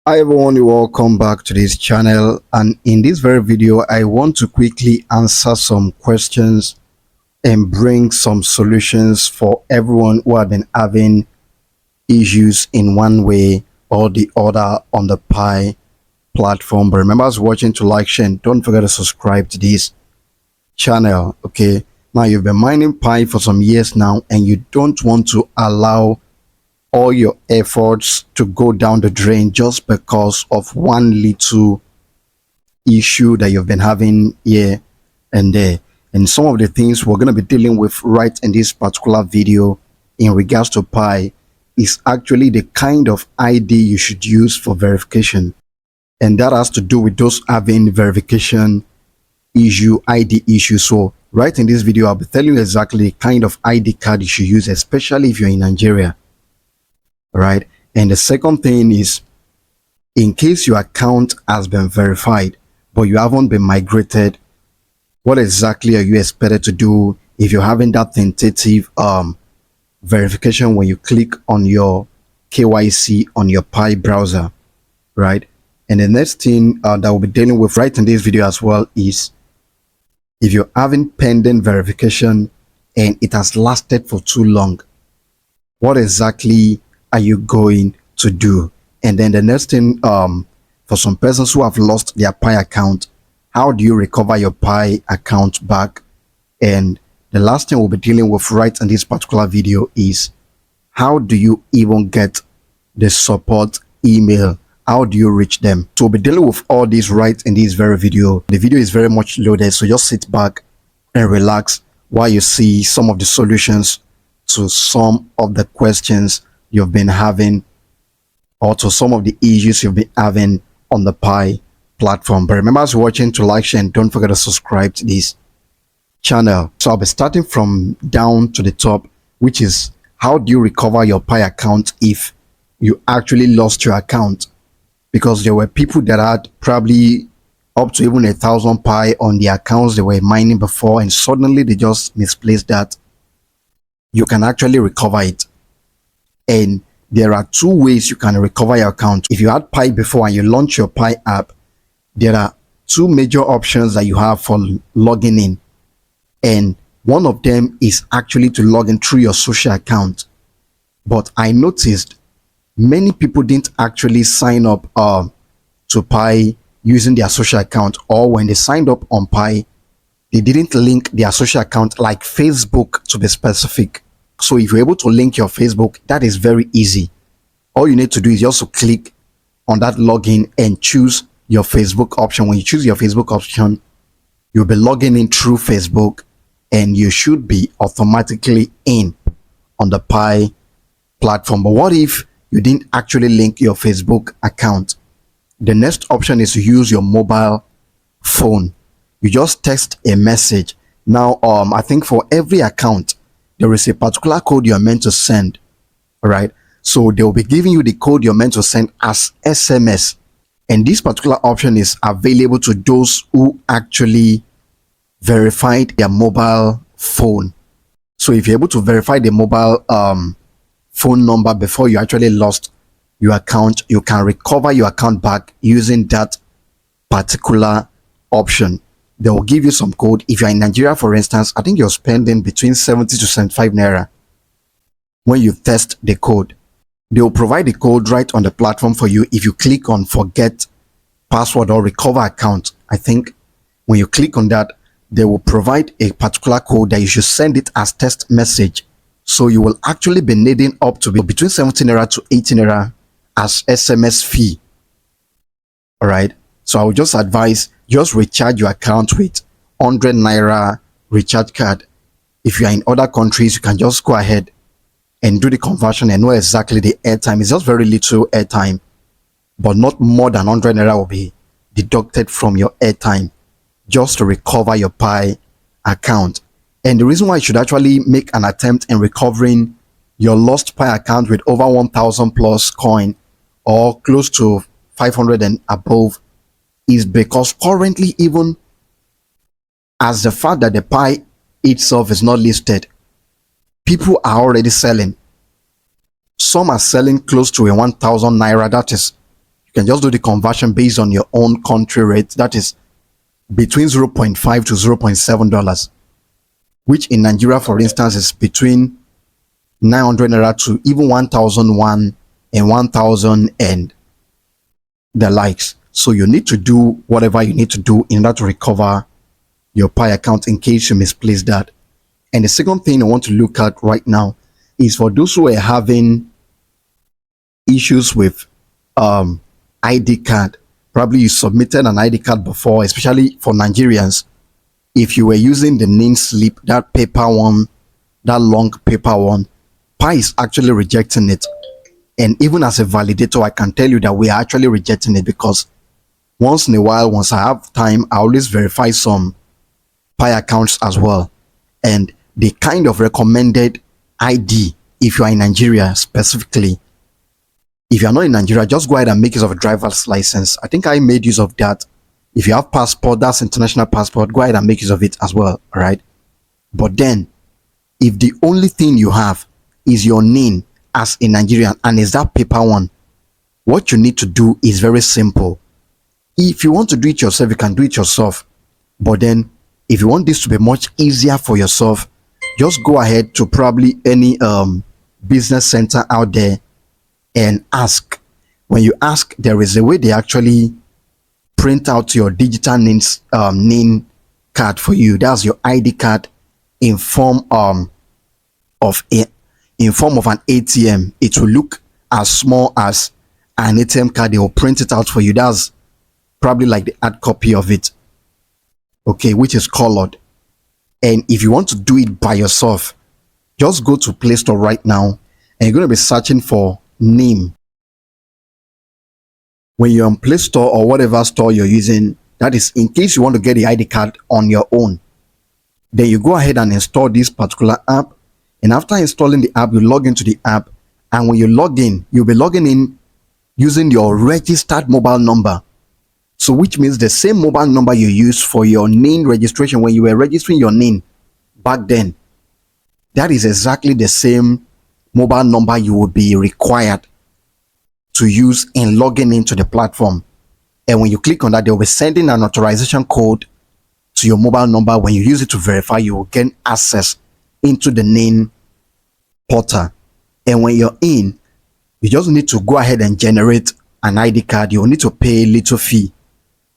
Hi everyone, welcome back to this channel, and in this very video I want to quickly answer some questions and bring some solutions for everyone who have been having issues in one way or the other on the Pi platform. But remember, as watching, to like, share, and don't forget to subscribe to this channel. Okay, now you've been mining Pi for some years now and you don't want to allow all your efforts to go down the drain just because of one little issue that you've been having here and there. And some of the things we're going to be dealing with right in this particular video in regards to Pi is actually the kind of ID you should use for verification. And that has to do with those having verification ID issue. So right in this video, I'll be telling you exactly the kind of ID card you should use, especially if you're in Nigeria. Right. And the second thing is, in case your account has been verified but you haven't been migrated, what exactly are you expected to do if you're having that tentative verification when you click on your KYC on your Pi browser, right? And the next thing that we'll be dealing with right in this video as well is, if you're having pending verification and it has lasted for too long, what exactly are you going to do? And then the next thing, for some persons who have lost their Pi account, how do you recover your Pi account back? And the last thing we'll be dealing with right in this particular video is, how do you even get the support email? How do you reach them? So we'll be dealing with all this right in this very video. The video is very much loaded, so just sit back and relax while you see some of the solutions to some of the questions you've been having, or to some of the issues you've been having on the Pi platform. But remember, as you're watching, to like, share, and don't forget to subscribe to this channel. So I'll be starting from down to the top, which is, how do you recover your Pi account if you actually lost your account? Because there were people that had probably up to even 1,000 Pi on the accounts they were mining before, and suddenly they just misplaced that. You can actually recover it. And there are two ways you can recover your account. If you had Pi before and you launch your Pi app, there are two major options that you have for logging in. And one of them is actually to log in through your social account. But I noticed many people didn't actually sign up to Pi using their social account, or when they signed up on Pi, they didn't link their social account, like Facebook to be specific. So if you're able to link your Facebook, that is very easy. All you need to do is just to click on that login and choose your Facebook option. When you choose your Facebook option, you'll be logging in through Facebook and you should be automatically in on the Pi platform. But what if you didn't actually link your Facebook account? The next option is to use your mobile phone. You just text a message. Now, I think for every account, there is a particular code you're meant to send. All right. So they'll be giving you the code you're meant to send as SMS. And this particular option is available to those who actually verified their mobile phone. So if you're able to verify the mobile phone number before you actually lost your account, you can recover your account back using that particular option. They will give you some code. If you're in Nigeria, for instance, I think you're spending between 70 to 75 naira. When you test the code, they will provide the code right on the platform for you. If you click on forget password or recover account, I think when you click on that, they will provide a particular code that you should send it as text message. So you will actually be needing up to be between 17 naira to 18 naira as SMS fee. All right. So I would just advise, just recharge your account with 100 naira recharge card. If you are in other countries, you can just go ahead and do the conversion and know exactly the airtime. It's just very little airtime, but not more than 100 naira will be deducted from your airtime just to recover your Pi account. And the reason why you should actually make an attempt in recovering your lost Pi account with over 1,000 plus coin, or close to 500 and above, is because currently, even as the fact that the Pi itself is not listed, people are already selling. Some are selling close to a 1,000 naira. That is You can just do the conversion based on your own country rate. That is between 0.5 to $0.7, which in Nigeria, for instance, is between 900 naira to even 1,001 and 1,000 and the likes. So you need to do whatever you need to do in order to recover your Pi account in case you misplaced that. And the second thing I want to look at right now is for those who are having issues with ID card. Probably you submitted an ID card before, especially for Nigerians. If you were using the name slip, that paper one, that long paper one, Pi is actually rejecting it. And even as a validator, I can tell you that we are actually rejecting it, because once in a while, once I have time, I always verify some Pi accounts as well. And the kind of recommended ID, if you are in Nigeria specifically, if you are not in Nigeria, just go ahead and make use of a driver's license. I think I made use of that. If you have passport, that's international passport, go ahead and make use of it as well, all right? But then, if the only thing you have is your name as a Nigerian and is that paper one, what you need to do is very simple. If you want to do it yourself, you can do it yourself. But then, if you want this to be much easier for yourself, just go ahead to probably any business center out there and ask. When you ask, there is a way they actually print out your digital name card for you. That's your ID card in form of an ATM. It will look as small as an ATM card. They will print it out for you. That's probably like the hard copy of it, okay, which is colored. And if you want to do it by yourself, just go to Play Store right now and you're going to be searching for name. When you're on Play Store or whatever store you're using, that is in case you want to get the ID card on your own, then you go ahead and install this particular app. And after installing the app, you log into the app. And when you log in, you'll be logging in using your registered mobile number. So which means the same mobile number you used for your name registration when you were registering your name back then, that is exactly the same mobile number you would be required to use in logging into the platform. And when you click on that, they'll be sending an authorization code to your mobile number. When you use it to verify, you will gain access into the name portal. And when you're in, you just need to go ahead and generate an ID card. You will need to pay a little fee.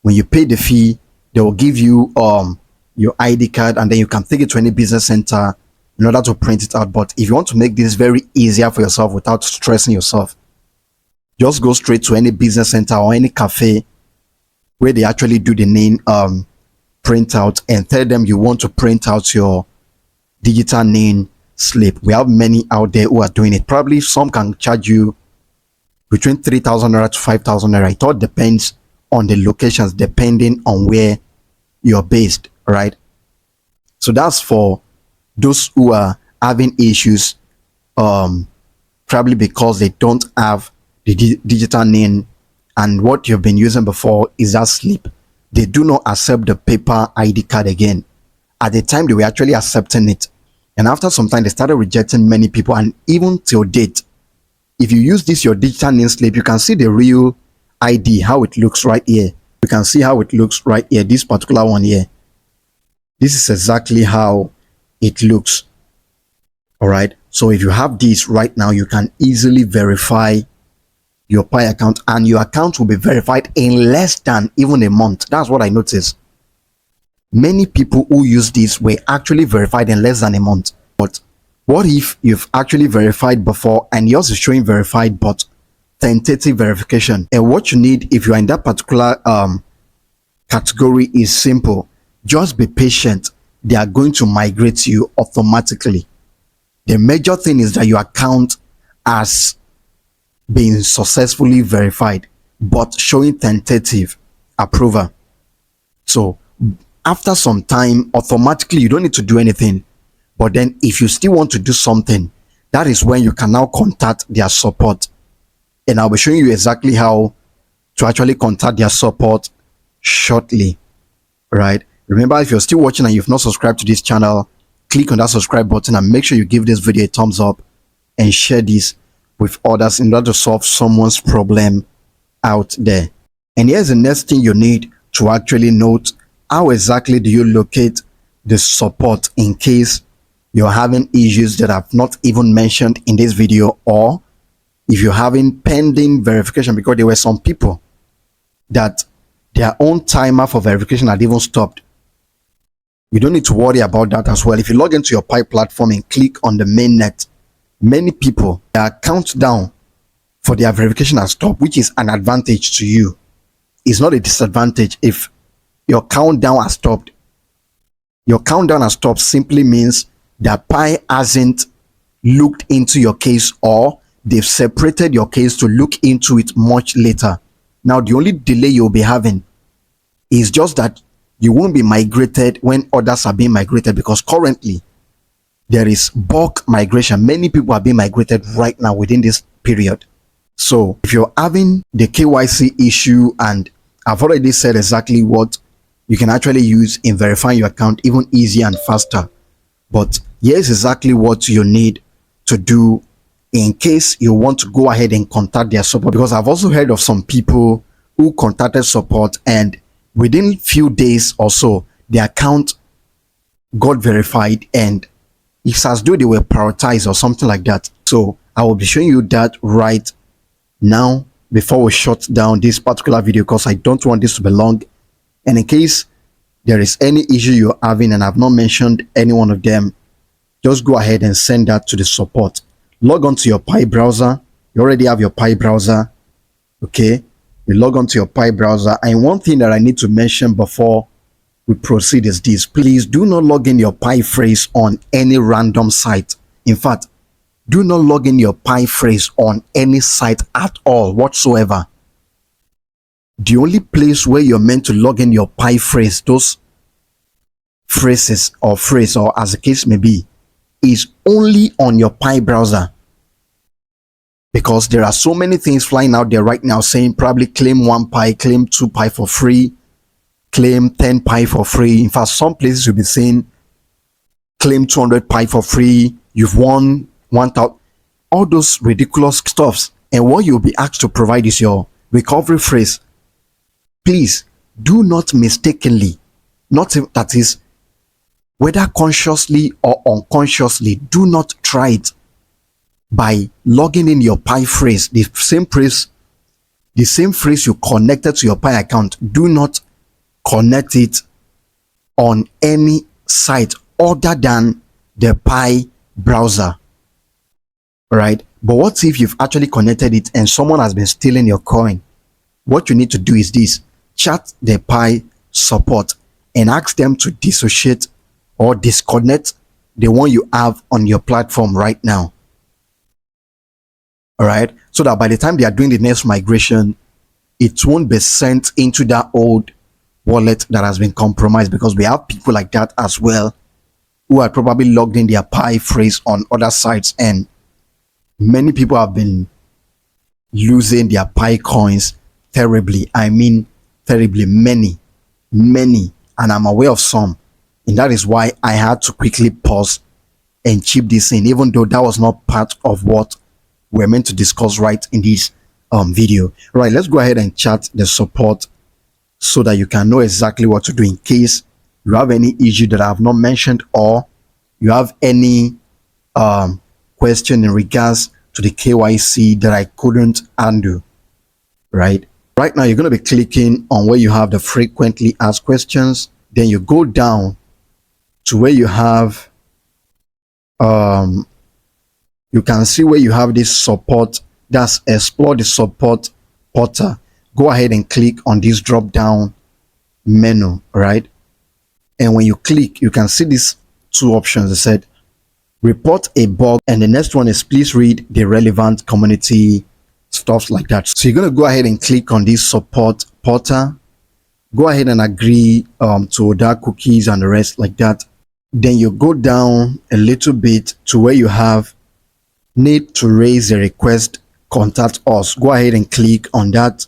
When you pay the fee, they will give you your ID card, and then you can take it to any business center in order to print it out. But if you want to make this very easier for yourself without stressing yourself, just go straight to any business center or any cafe where they actually do the name printout, and tell them you want to print out your digital name slip. We have many out there who are doing it. Probably some can charge you between 3,000 naira to 5,000 naira. It all depends on the locations, depending on where you're based, right? So that's for those who are having issues, probably because they don't have the digital name, and what you've been using before is that slip. They do not accept the paper ID card again. At the time, they were actually accepting it, and after some time, they started rejecting many people. And even till date, if you use this your digital name slip, you can see the real ID, how it looks right here. You can see how it looks right here. This particular one here, this is exactly how it looks. All right, so if you have this right now, you can easily verify your Pi account, and your account will be verified in less than even a month. That's what I noticed. Many people who use this were actually verified in less than a month. But what if you've actually verified before and yours is showing verified but tentative verification? And what you need if you are in that particular category is simple. Just be patient. They are going to migrate you automatically. The major thing is that your account has been successfully verified but showing tentative approval. So after some time, automatically you don't need to do anything. But then if you still want to do something, that is when you can now contact their support. And I'll be showing you exactly how to actually contact their support shortly, right? Remember, if you're still watching and you've not subscribed to this channel, click on that subscribe button and make sure you give this video a thumbs up and share this with others in order to solve someone's problem out there. And here's the next thing you need to actually note: how exactly do you locate the support in case you're having issues that I've not even mentioned in this video, or if you're having pending verification? Because there were some people that their own timer for verification had even stopped. You don't need to worry about that as well. If you log into your Pi platform and click on the mainnet, many people, their countdown for their verification has stopped, which is an advantage to you. It's not a disadvantage if your countdown has stopped. Your countdown has stopped simply means that Pi hasn't looked into your case, or they've separated your case to look into it much later. Now, the only delay you'll be having is just that you won't be migrated when others are being migrated, because currently there is bulk migration. Many people are being migrated right now within this period. So if you're having the KYC issue, and I've already said exactly what you can actually use in verifying your account even easier and faster, but here's exactly what you need to do in case you want to go ahead and contact their support. Because I've also heard of some people who contacted support, and within few days or so, their account got verified, and it's as though they were prioritized or something like that. So I will be showing you that right now before we shut down this particular video, because I don't want this to be long. And in case there is any issue you're having and I've not mentioned any one of them, just go ahead and send that to the support. Log on to your Pi browser. You already have your Pi browser. Okay, you log on to your Pi browser, and one thing that I need to mention before we proceed is this: please do not log in your Pi phrase on any random site. In fact, do not log in your Pi phrase on any site at all whatsoever. The only place where you're meant to log in your Pi phrase, those phrases or phrase, or as the case may be, is only on your Pi browser. Because there are so many things flying out there right now saying probably claim 1 Pi, claim 2 Pi for free, claim 10 Pi for free. In fact, some places will be saying claim 200 Pi for free, you've won 1,000, all those ridiculous stuffs. And what you'll be asked to provide is your recovery phrase. Please do not mistakenly, that is, whether consciously or unconsciously, do not try it by logging in your Pi phrase, the same phrase you connected to your Pi account. Do not connect it on any site other than the Pi browser. All right, but what if you've actually connected it and someone has been stealing your coin? What you need to do is this: chat the Pi support and ask them to dissociate or disconnect the one you have on your platform right now. All right, so that by the time they are doing the next migration, it won't be sent into that old wallet that has been compromised, because we have people like that as well who are probably logged in their Pi phrase on other sites, and many people have been losing their Pi coins terribly. I mean terribly, many, and I'm aware of some, and that is why I had to quickly pause and chip this in, even though that was not part of what we're meant to discuss right in this video. Right, let's go ahead and chat the support so that you can know exactly what to do in case you have any issue that I have not mentioned, or you have any question in regards to the KYC that I couldn't handle. Right now, you're going to be clicking on where you have the frequently asked questions. Then you go down to where you have you can see where you have this support, that's explore the support portal. Go ahead and click on this drop down menu, right? And when you click, you can see these two options. It said report a bug, and the next one is please read the relevant community, stuff like that. So you're going to go ahead and click on this support portal. Go ahead and agree to that cookies and the rest like that. Then you go down a little bit to where you have need to raise a request, contact us. Go ahead and click on that.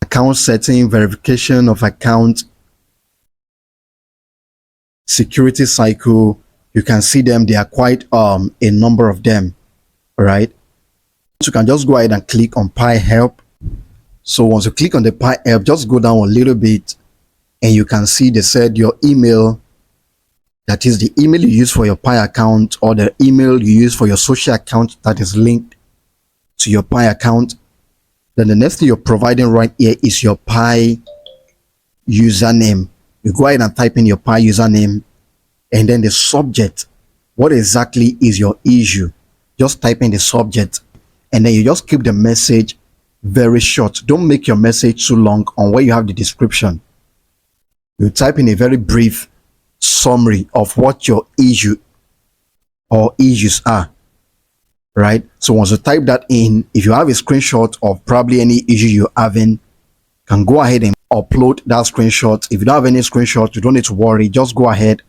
Account setting, verification of account, security cycle. You can see them. There are quite a number of them. All right, so you can just go ahead and click on Pi help. So once you click on the Pi app, just go down a little bit and you can see they said your email, that is the email you use for your Pi account or the email you use for your social account that is linked to your Pi account. Then the next thing you're providing right here is your Pi username. You go ahead and type in your Pi username, and then the subject. What exactly is your issue? Just type in the subject, and then you just keep the message very short. Don't make your message too long on where you have the description. You type in a very brief summary of what your issue or issues are, right? So once you type that in, if you have a screenshot of probably any issue you're having, you can go ahead and upload that screenshot. If you don't have any screenshot, you don't need to worry. Just go ahead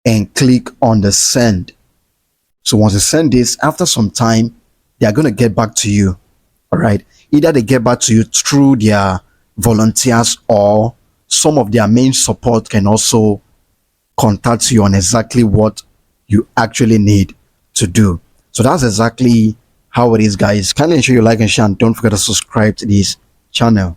and click on the send. So once you send this, after some time, they are going to get back to you. All right. Either they get back to you through their volunteers, or some of their main support can also contact you on exactly what you actually need to do. So that's exactly how it is, guys. Kindly ensure you like and share, and don't forget to subscribe to this channel.